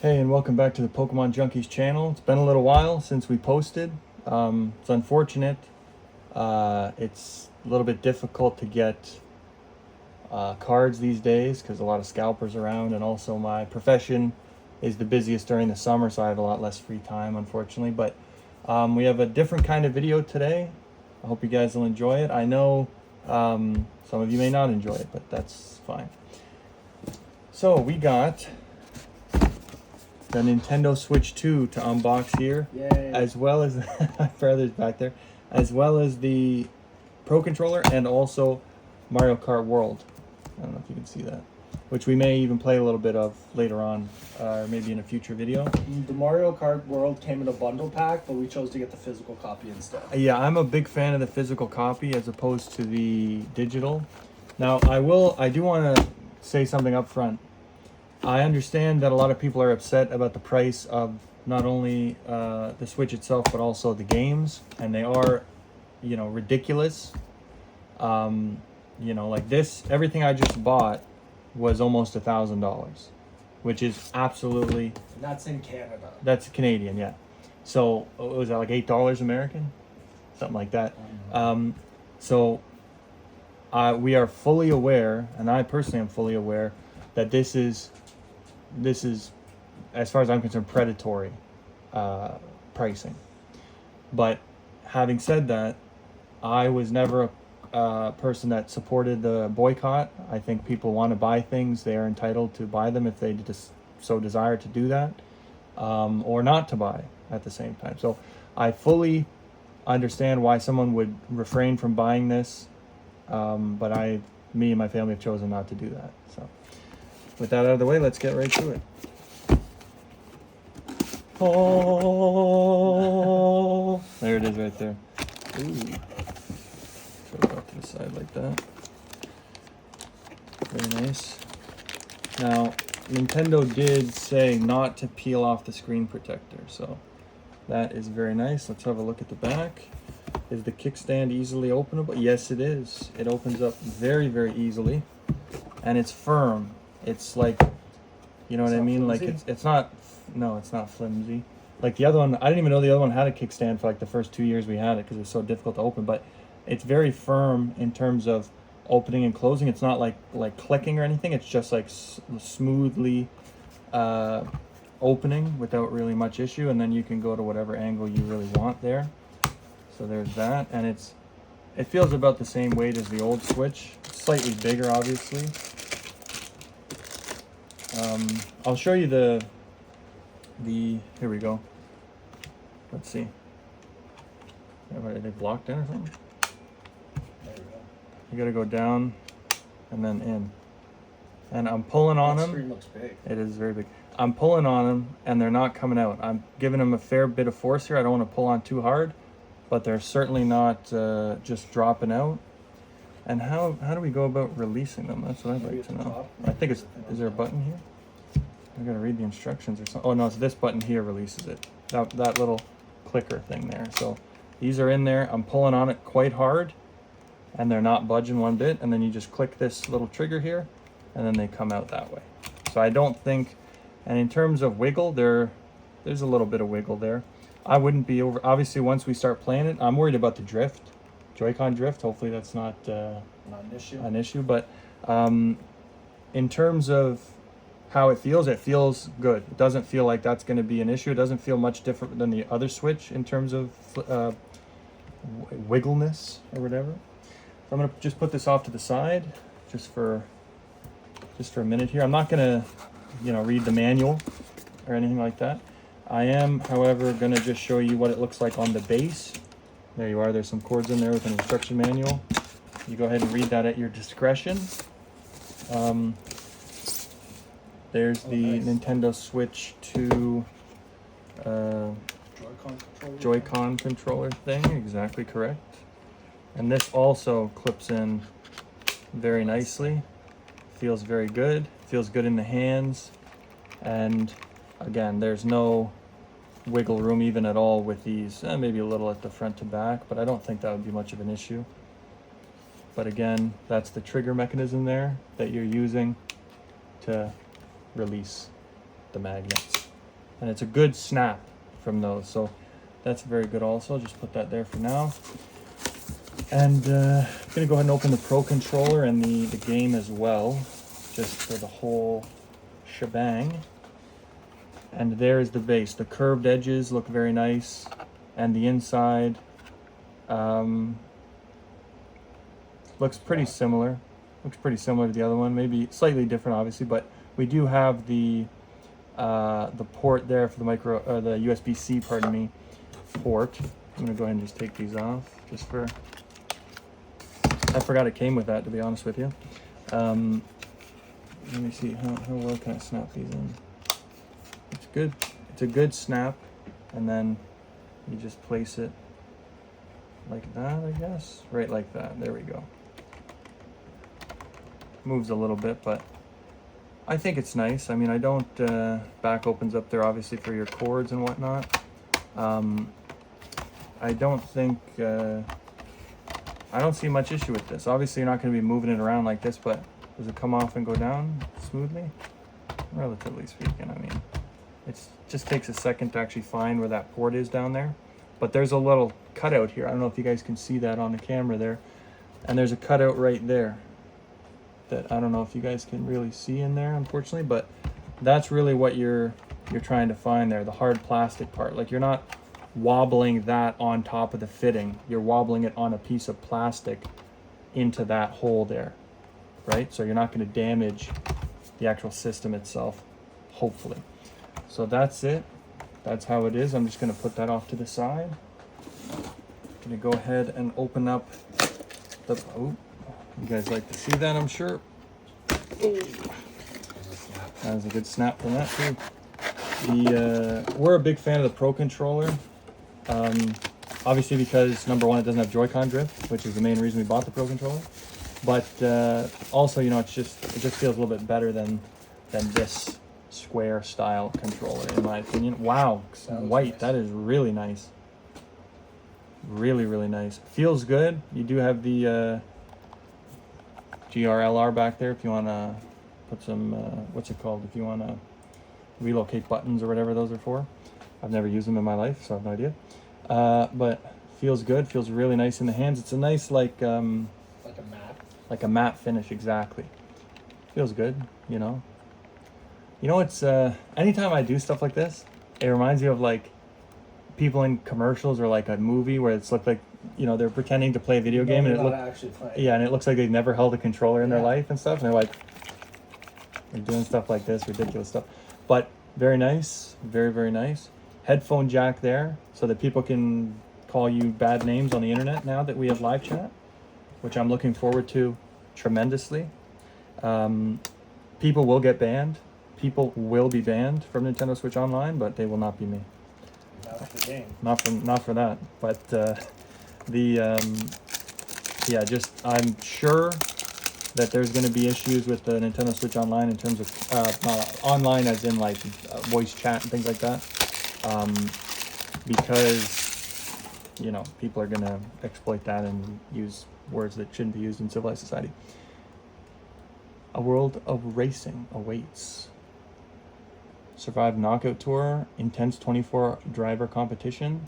Hey, and welcome back to the Pokemon Junkies channel. It's been a little while since we posted. It's unfortunate. It's a little bit difficult to get cards these days because a lot of scalpers around, and also my profession is the busiest during the summer, so I have a lot less free time, unfortunately. But we have a different kind of video today. I hope you guys will enjoy it. I know some of you may not enjoy it, but that's fine. So we got the Nintendo Switch 2 to unbox here. Yay. As well as my brother's back there, as well as the Pro Controller and also Mario Kart World. I don't know if you can see that, which we may even play a little bit of later on, or maybe in a future video. The Mario Kart World came in a bundle pack, but we chose to get the physical copy instead. Yeah, I'm a big fan of the physical copy as opposed to the digital. Now, I do want to say something up front. I understand that a lot of people are upset about the price of not only the Switch itself, but also the games, and they are, ridiculous. Like this, everything I just bought was almost $1,000, which is absolutely. And that's in Canada. That's Canadian, yeah. So was that like $8 American, something like that? We are fully aware, and I personally am fully aware, that this is, as far as I'm concerned, predatory pricing. But having said that, I was never a person that supported the boycott. I think people want to buy things. They are entitled to buy them if they just so desire to do that, or not to buy at the same time. So I fully understand why someone would refrain from buying this, but me and my family have chosen not to do that. So with that out of the way, let's get right to it. Oh, there it is right there. Ooh. Throw it off to the side like that. Very nice. Now, Nintendo did say not to peel off the screen protector, so that is very nice. Let's have a look at the back. Is the kickstand easily openable? Yes, it is. It opens up very, very easily, and it's firm. It's like, you know what I mean? Like it's not flimsy. Like the other one, I didn't even know the other one had a kickstand for like the first 2 years we had it because it was so difficult to open. But it's very firm in terms of opening and closing. It's not like clicking or anything. It's just like smoothly opening without really much issue. And then you can go to whatever angle you really want there. So there's that, and it feels about the same weight as the old Switch. Slightly bigger, obviously. I'll show you the here we go. Let's see. Are they blocked in or something? There we go. You gotta go down and then in. And I'm pulling on The them. screen looks big. It is very big. I'm pulling on them and they're not coming out. I'm giving them a fair bit of force here. I don't want to pull on too hard, but they're certainly not just dropping out. And how do we go about releasing them? That's what I'd Maybe like to at the know. top. I think is there a button here? I gotta read the instructions or something. Oh no, it's this button here releases it. That little clicker thing there. So these are in there. I'm pulling on it quite hard, and they're not budging one bit. And then you just click this little trigger here, and then they come out that way. So I don't think. And in terms of wiggle, there's a little bit of wiggle there. I wouldn't be over. Obviously, once we start playing it, I'm worried about the drift, Joy-Con drift. Hopefully, that's not Not an issue. an issue. But in terms of how it feels good. It doesn't feel like that's going to be an issue. It doesn't feel much different than the other Switch in terms of wiggleness or whatever. So I'm going to just put this off to the side just for a minute here. I'm not going to, read the manual or anything like that. I am, however, going to just show you what it looks like on the base. There you are. There's some cords in there with an instruction manual. You go ahead and read that at your discretion. There's the nice. Nintendo Switch 2 Joy-Con controller thing, exactly correct. And this also clips in very nicely. Feels very good. Feels good in the hands. And again, there's no wiggle room even at all with these. Maybe a little at the front to back, but I don't think that would be much of an issue. But again, that's the trigger mechanism there that you're using to release the magnets. and it's a good snap from those. So that's very good also. Just put that there for now. And I'm gonna go ahead and open the Pro Controller and the game as well, just for the whole shebang. And there's the base. The curved edges look very nice, and the inside looks pretty similar. Looks pretty similar to the other one, maybe slightly different, obviously, but we do have the port there for the USB-C, pardon me, port. I'm gonna go ahead and just take these off, just for. I forgot it came with that, to be honest with you. Let me see how well can I snap these in. It's good. It's a good snap, and then you just place it like that, I guess, right like that. There we go. Moves a little bit, but I think it's nice. I mean, I don't, back opens up there obviously for your cords and whatnot. I don't think, I don't see much issue with this. Obviously you're not going to be moving it around like this, but does it come off and go down smoothly? Relatively speaking, I mean, it just takes a second to actually find where that port is down there. But there's a little cutout here. I don't know if you guys can see that on the camera there. And there's a cutout right there that I don't know if you guys can really see in there, unfortunately, but that's really what you're trying to find there, the hard plastic part. Like, you're not wobbling that on top of the fitting, you're wobbling it on a piece of plastic into that hole there, right? So you're not going to damage the actual system itself, hopefully. So that's it. That's how it is. I'm just going to put that off to the side. Going to go ahead and open up the, oh, you guys like to see that, I'm sure. Oh, that was a good snap from that too. We're a big fan of the Pro Controller. Obviously because number one, it doesn't have Joy-Con drift, which is the main reason we bought the Pro Controller. But also, you know, it just feels a little bit better than this square style controller, in my opinion. Wow, white, nice. That is really nice. Really, really nice. Feels good. You do have the GRLR back there if you want to put some, what's it called? If you want to relocate buttons or whatever those are for. I've never used them in my life, so I have no idea. But feels good. Feels really nice in the hands. It's a nice, like a matte. Like a matte finish, exactly. Feels good, you know. You know, it's anytime I do stuff like this, it reminds me of like people in commercials or like a movie where it's looked like, you know, they're pretending to play a video game and it looks actually playing. Yeah, and it looks like they've never held a controller in their life and stuff, and they're like, they're doing stuff like this, ridiculous stuff. But very nice, very, very nice. Headphone jack there so that people can call you bad names on the internet now that we have live chat, which I'm looking forward to tremendously. People will get banned. People will be banned from Nintendo Switch Online, but they will not be me. Not the game. Not for that. But yeah, just I'm sure that there's going to be issues with the Nintendo Switch Online in terms of not online as in like voice chat and things like that, because, you know, people are going to exploit that and use words that shouldn't be used in civilized society. A world of racing awaits. Survive Knockout Tour, intense 24 driver competition.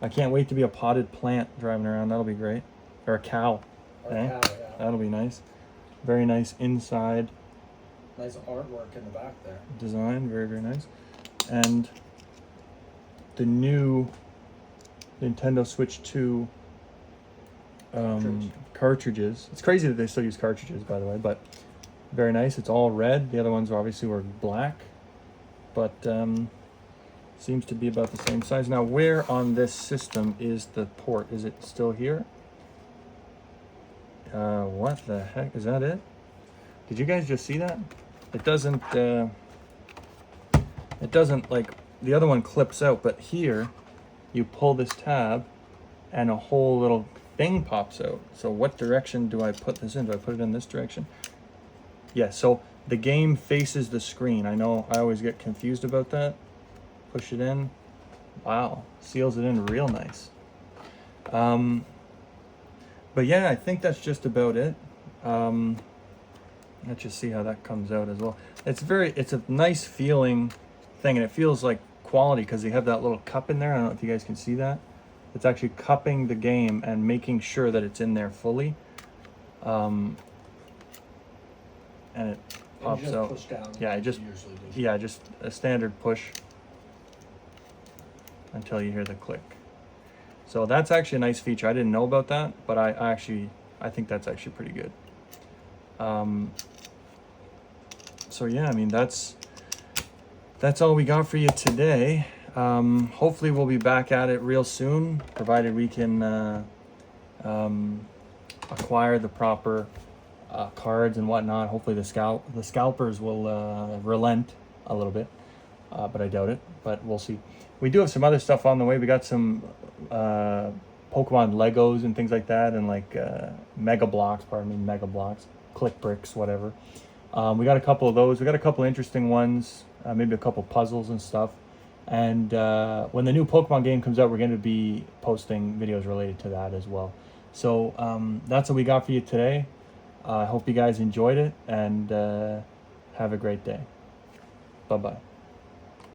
I can't wait to be a potted plant driving around. That'll be great. Or a cow. Or a cow, yeah. That'll be nice. Very nice inside. Nice artwork in the back there. Design, very, very nice. And the new Nintendo Switch 2 cartridges. It's crazy that they still use cartridges, by the way, but very nice. It's all red. The other ones obviously were black, but seems to be about the same size. Now, where on this system is the port? Is it still here? What the heck? Is that it? Did you guys just see that? It doesn't, like, the other one clips out, but here you pull this tab and a whole little thing pops out. So what direction do I put this in? Do I put it in this direction? Yeah, so the game faces the screen. I know I always get confused about that. Push it in. Wow, seals it in real nice. But yeah, I think that's just about it. Let's just see how that comes out as well. It's a nice feeling thing, and it feels like quality because they have that little cup in there. I don't know if you guys can see that. It's actually cupping the game and making sure that it's in there fully. And it And pops you just out. push down. Yeah, I like just you usually do. yeah, just a standard push until you hear the click. So that's actually a nice feature. I didn't know about that, but I think that's actually pretty good. So yeah, I mean that's all we got for you today. Hopefully we'll be back at it real soon, provided we can acquire the proper cards and whatnot. Hopefully the scalpers will relent a little bit, but I doubt it. But we'll see. We do have some other stuff on the way. We got some Pokemon Legos and things like that, and like Mega Blocks, Click Bricks, whatever. We got a couple of those. We got a couple interesting ones, maybe a couple puzzles and stuff. And when the new Pokemon game comes out, we're going to be posting videos related to that as well. So that's what we got for you today. I hope you guys enjoyed it, and have a great day. Bye-bye.